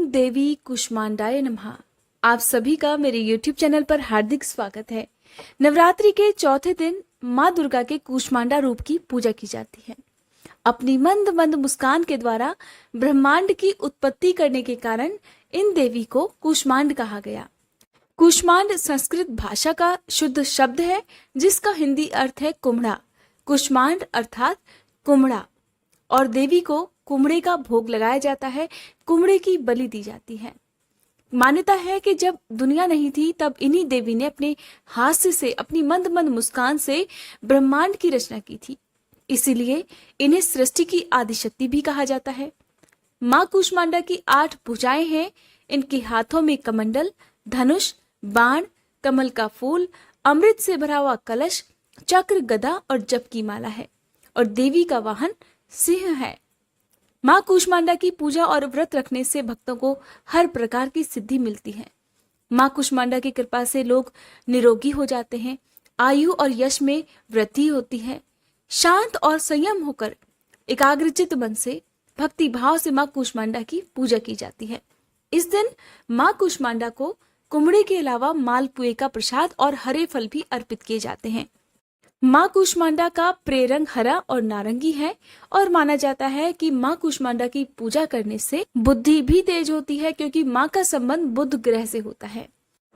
देवी कुष्मांडाय नमः। आप सभी का मेरे YouTube चैनल पर हार्दिक स्वागत है। नवरात्रि के चौथे दिन माँ दुर्गा के कूष्मांडा रूप की पूजा की जाती है। अपनी मंद मंद मुस्कान के द्वारा ब्रह्मांड की उत्पत्ति करने के कारण इन देवी को कूष्मांड कहा गया। कूष्मांड संस्कृत भाषा का शुद्ध शब्द है जिसका हिंदी अर्थ है कुम्हड़ा। कूष्मांड अर्थात कुम्हड़ा, और देवी को कुम्हड़े का भोग लगाया जाता है, कुम्हड़े की बलि दी जाती है। मान्यता है कि जब दुनिया नहीं थी तब इन्हीं देवी ने अपने हास्य से, अपनी मंद मंद मुस्कान से ब्रह्मांड की रचना की थी। इसीलिए इन्हें सृष्टि की आदिशक्ति भी कहा जाता है। माँ कूष्मांडा की 8 भुजाएं हैं। इनके हाथों में कमंडल, धनुष, बाण, कमल का फूल, अमृत से भरा हुआ कलश, चक्र, गदा और जप की माला है, और देवी का वाहन सिंह है। माँ कूष्मांडा की पूजा और व्रत रखने से भक्तों को हर प्रकार की सिद्धि मिलती है। माँ कूष्मांडा की कृपा से लोग निरोगी हो जाते हैं, आयु और यश में वृद्धि होती है। शांत और संयम होकर एकाग्रचित मन से भक्ति भाव से माँ कूष्मांडा की पूजा की जाती है। इस दिन माँ कूष्मांडा को कुम्हड़े के अलावा मालपुए का प्रसाद और हरे फल भी अर्पित किए जाते हैं। माँ कूष्मांडा का प्रेरंग हरा और नारंगी है, और माना जाता है कि माँ कूष्मांडा की पूजा करने से बुद्धि भी तेज होती है, क्योंकि माँ का संबंध बुध ग्रह से होता है।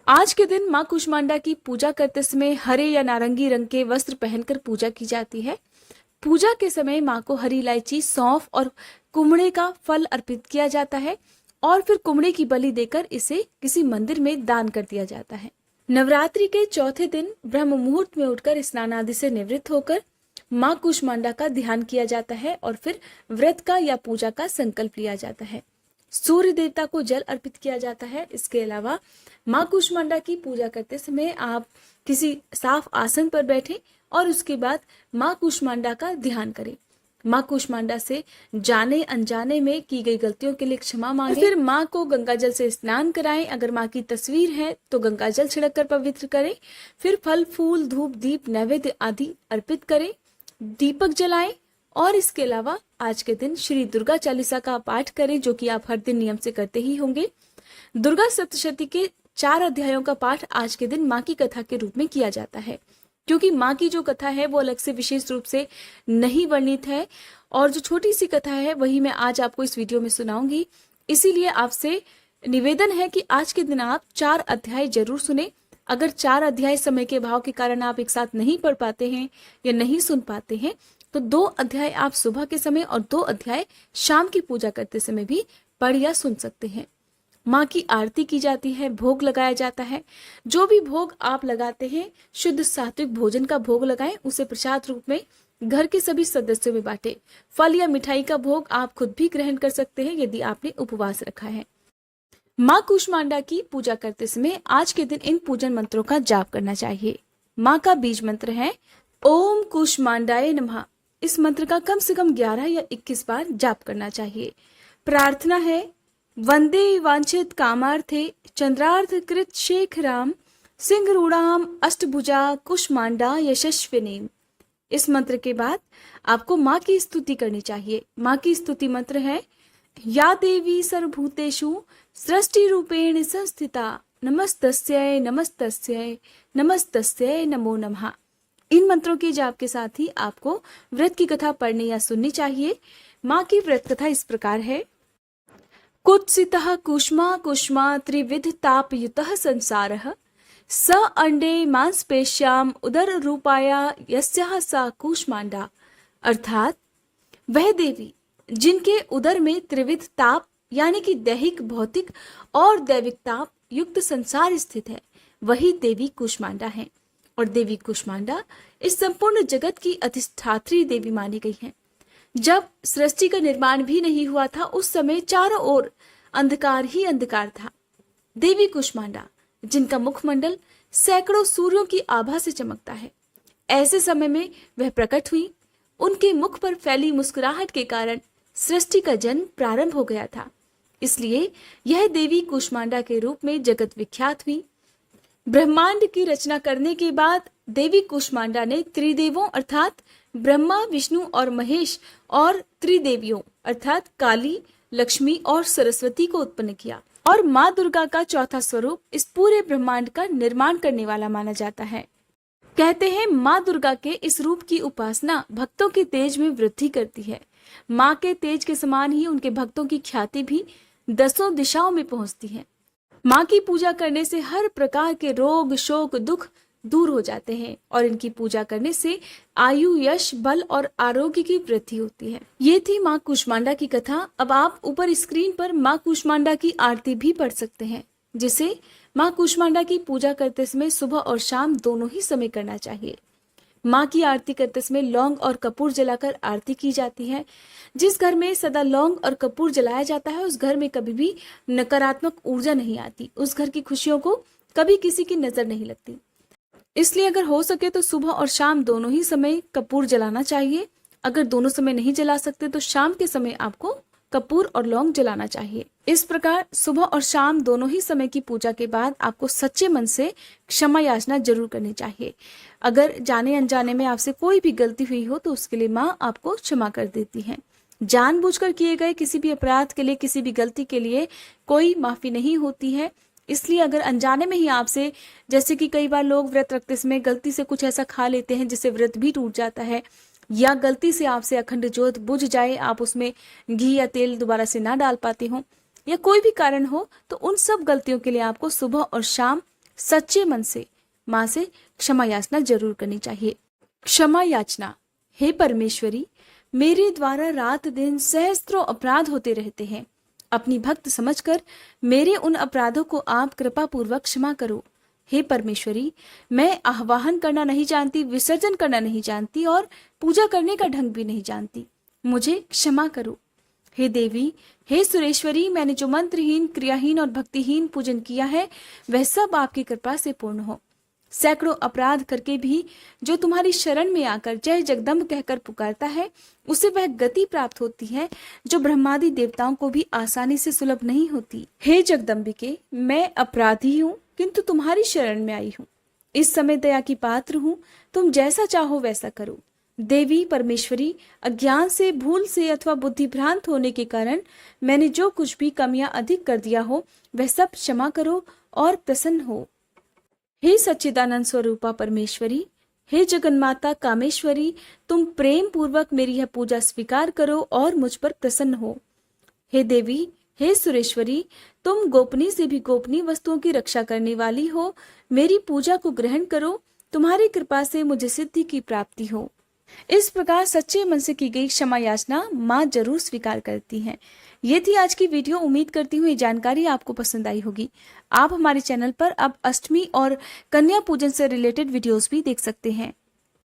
आज के दिन माँ कूष्मांडा की पूजा करते समय हरे या नारंगी रंग के वस्त्र पहनकर पूजा की जाती है। पूजा के समय माँ को हरी इलायची, सौंफ और कुम्हड़े का फल अर्पित किया जाता है, और फिर कुम्हड़े की बलि देकर इसे किसी मंदिर में दान कर दिया जाता है। नवरात्रि के चौथे दिन ब्रह्म मुहूर्त में उठकर स्नान आदि से निवृत्त होकर माँ कूष्मांडा का ध्यान किया जाता है, और फिर व्रत का या पूजा का संकल्प लिया जाता है। सूर्य देवता को जल अर्पित किया जाता है। इसके अलावा माँ कूष्मांडा की पूजा करते समय आप किसी साफ आसन पर बैठें और उसके बाद माँ कूष्मांडा का ध्यान करें। माँ कूष्मांडा से जाने अनजाने में की गई गलतियों के लिए क्षमा मांगे। फिर माँ को गंगा जल से स्नान कराएं। अगर माँ की तस्वीर है तो गंगा जल छिड़क कर पवित्र करें। फिर फल, फूल, धूप, दीप, नैवेद्य आदि अर्पित करें, दीपक जलाएं, और इसके अलावा आज के दिन श्री दुर्गा चालीसा का पाठ करें, जो कि आप हर दिन नियम से करते ही होंगे। दुर्गा सप्तशती के 4 अध्यायों का पाठ आज के दिन माँ की कथा के रूप में किया जाता है, क्योंकि माँ की जो कथा है वो अलग से विशेष रूप से नहीं वर्णित है, और जो छोटी सी कथा है वही मैं आज आपको इस वीडियो में सुनाऊंगी। इसीलिए आपसे निवेदन है कि आज के दिन आप 4 अध्याय जरूर सुने। अगर 4 अध्याय समय के अभाव के कारण आप एक साथ नहीं पढ़ पाते हैं या नहीं सुन पाते हैं, तो 2 अध्याय आप सुबह के समय और 2 अध्याय शाम की पूजा करते समय भी पढ़ या सुन सकते हैं। माँ की आरती की जाती है, भोग लगाया जाता है। जो भी भोग आप लगाते हैं, शुद्ध सात्विक भोजन का भोग लगाएं, उसे प्रसाद रूप में घर के सभी सदस्यों में बांटें। फल या मिठाई का भोग आप खुद भी ग्रहण कर सकते हैं यदि आपने उपवास रखा है। माँ कूष्मांडा की पूजा करते समय आज के दिन इन पूजन मंत्रों का जाप करना चाहिए। माँ का बीज मंत्र है ओम कूष्मांडाय नमः। इस मंत्र का कम से कम 11 या 21 बार जाप करना चाहिए। प्रार्थना है वंदे वांछित कामार्थे चंद्रार्थ कृत शेखराम सिंहरूणाम अष्टभुजा कुष्मांडा यशस्विनीम। इस मंत्र के बाद आपको माँ की स्तुति करनी चाहिए। माँ की स्तुति मंत्र है या देवी सर्वभूतेषु सृष्टि रूपेण संस्थिता नमस्तस्यै नमस्तस्यै नमस्तस्यै नमो नमः। इन मंत्रों के जाप के साथ ही आपको व्रत की कथा पढ़नी या सुननी चाहिए। माँ की व्रत कथा इस प्रकार है। कुत्सितः कुष्मा कुष्मा त्रिविध तापयुतः संसारः स अंडे मांसपेश्याम उदर रूपाया यस्याः सा कूष्मांडा। अर्थात वह देवी जिनके उदर में त्रिविध ताप यानी कि दैहिक, भौतिक और दैविक ताप युक्त संसार स्थित है, वही देवी कूष्मांडा है। और देवी कूष्मांडा इस संपूर्ण जगत की अधिष्ठात्री देवी मानी गई है। जब सृष्टि का निर्माण भी नहीं हुआ था, उस समय चारों ओर अंधकार ही अंधकार था। देवी कूष्मांडा जिनका मुखमंडल सैकड़ों सूर्यों की आभा से चमकता है, ऐसे समय में वह प्रकट हुई। उनके मुख पर फैली मुस्कुराहट के कारण सृष्टि का जन्म प्रारंभ हो गया था। इसलिए यह देवी कूष्मांडा के रूप में जगत विख्यात हुई। ब्रह्मांड की रचना करने के बाद देवी कूष्मांडा ने त्रिदेवों अर्थात ब्रह्मा, विष्णु और महेश और त्रिदेवियों अर्थात काली, लक्ष्मी और सरस्वती को उत्पन्न किया और माँ दुर्गा का चौथा स्वरूप इस पूरे ब्रह्मांड का निर्माण करने वाला माना जाता है। कहते हैं माँ दुर्गा के इस रूप की उपासना भक्तों के तेज में वृद्धि करती है। माँ के तेज के समान ही उनके भक्तों की ख्याति भी 10 दिशाओं में पहुंचती है। माँ की पूजा करने से हर प्रकार के रोग, शोक, दुख दूर हो जाते हैं और इनकी पूजा करने से आयु, यश, बल और आरोग्य की वृद्धि होती है। ये थी माँ कूष्मांडा की कथा। अब आप ऊपर स्क्रीन पर माँ कूष्मांडा की आरती भी पढ़ सकते हैं, जिसे माँ कूष्मांडा की पूजा करते समय सुबह और शाम दोनों ही समय करना चाहिए। माँ की आरती करते समय लौंग और कपूर जलाकर आरती की जाती है। जिस घर में सदा लौंग और कपूर जलाया जाता है उस घर में कभी भी नकारात्मक ऊर्जा नहीं आती, उस घर की खुशियों को कभी किसी की नजर नहीं लगती। इसलिए अगर हो सके तो सुबह और शाम दोनों ही समय कपूर जलाना चाहिए। अगर दोनों समय नहीं जला सकते तो शाम के समय आपको कपूर और लौंग जलाना चाहिए। इस प्रकार सुबह और शाम दोनों ही समय की पूजा के बाद आपको सच्चे मन से क्षमा याचना जरूर करनी चाहिए। अगर जाने अनजाने में आपसे कोई भी गलती हुई हो तो उसके लिए माँ आपको क्षमा कर देती है। जानबूझकर किए गए किसी भी अपराध के लिए, किसी भी गलती के लिए कोई माफी नहीं होती है। इसलिए अगर अनजाने में ही आपसे, जैसे कि कई बार लोग व्रत रखते समय गलती से कुछ ऐसा खा लेते हैं जिससे व्रत भी टूट जाता है, या गलती से आपसे अखंड ज्योत बुझ जाए, आप उसमें घी या तेल दोबारा से ना डाल पाते हो, या कोई भी कारण हो, तो उन सब गलतियों के लिए आपको सुबह और शाम सच्चे मन से माँ से क्षमा याचना जरूर करनी चाहिए। क्षमा याचना। हे परमेश्वरी, मेरे द्वारा रात दिन सहस्त्रों अपराध होते रहते हैं। अपनी भक्त समझकर मेरे उन अपराधों को आप कृपा पूर्वक क्षमा करो। हे परमेश्वरी, मैं आह्वान करना नहीं जानती, विसर्जन करना नहीं जानती और पूजा करने का ढंग भी नहीं जानती, मुझे क्षमा करो। हे देवी, हे सुरेश्वरी, मैंने जो मंत्रहीन, क्रियाहीन और भक्तिहीन पूजन किया है वह सब आपकी कृपा से पूर्ण हो। सैकड़ों अपराध करके भी जो तुम्हारी शरण में आकर जय जगदम्ब कहकर पुकारता है उसे वह गति प्राप्त होती है जो ब्रह्मादि देवताओं को भी आसानी से सुलभ नहीं होती। हे जगदम्बिके, मैं अपराधी हूँ किंतु तुम्हारी शरण में आई हूँ। इस समय दया की पात्र हूँ, तुम जैसा चाहो वैसा करो। देवी परमेश्वरी, अज्ञान से, भूल से अथवा बुद्धि भ्रांत होने के कारण मैंने जो कुछ भी कमियां अधिक कर दिया हो वह सब क्षमा करो और प्रसन्न हो। हे सच्चिदानंद स्वरूपा परमेश्वरी, हे जगन्माता कामेश्वरी, तुम प्रेम पूर्वक मेरी यह पूजा स्वीकार करो और मुझ पर प्रसन्न हो। हे देवी, हे सुरेश्वरी, तुम गोपनीय से भी गोपनीय वस्तुओं की रक्षा करने वाली हो, मेरी पूजा को ग्रहण करो, तुम्हारी कृपा से मुझे सिद्धि की प्राप्ति हो। इस प्रकार सच्चे मन से की गई क्षमा याचना माँ जरूर स्वीकार करती हैं। ये थी आज की वीडियो। उम्मीद करती हूँ ये जानकारी आपको पसंद आई होगी। आप हमारे चैनल पर अब अष्टमी और कन्या पूजन से रिलेटेड वीडियोस भी देख सकते हैं।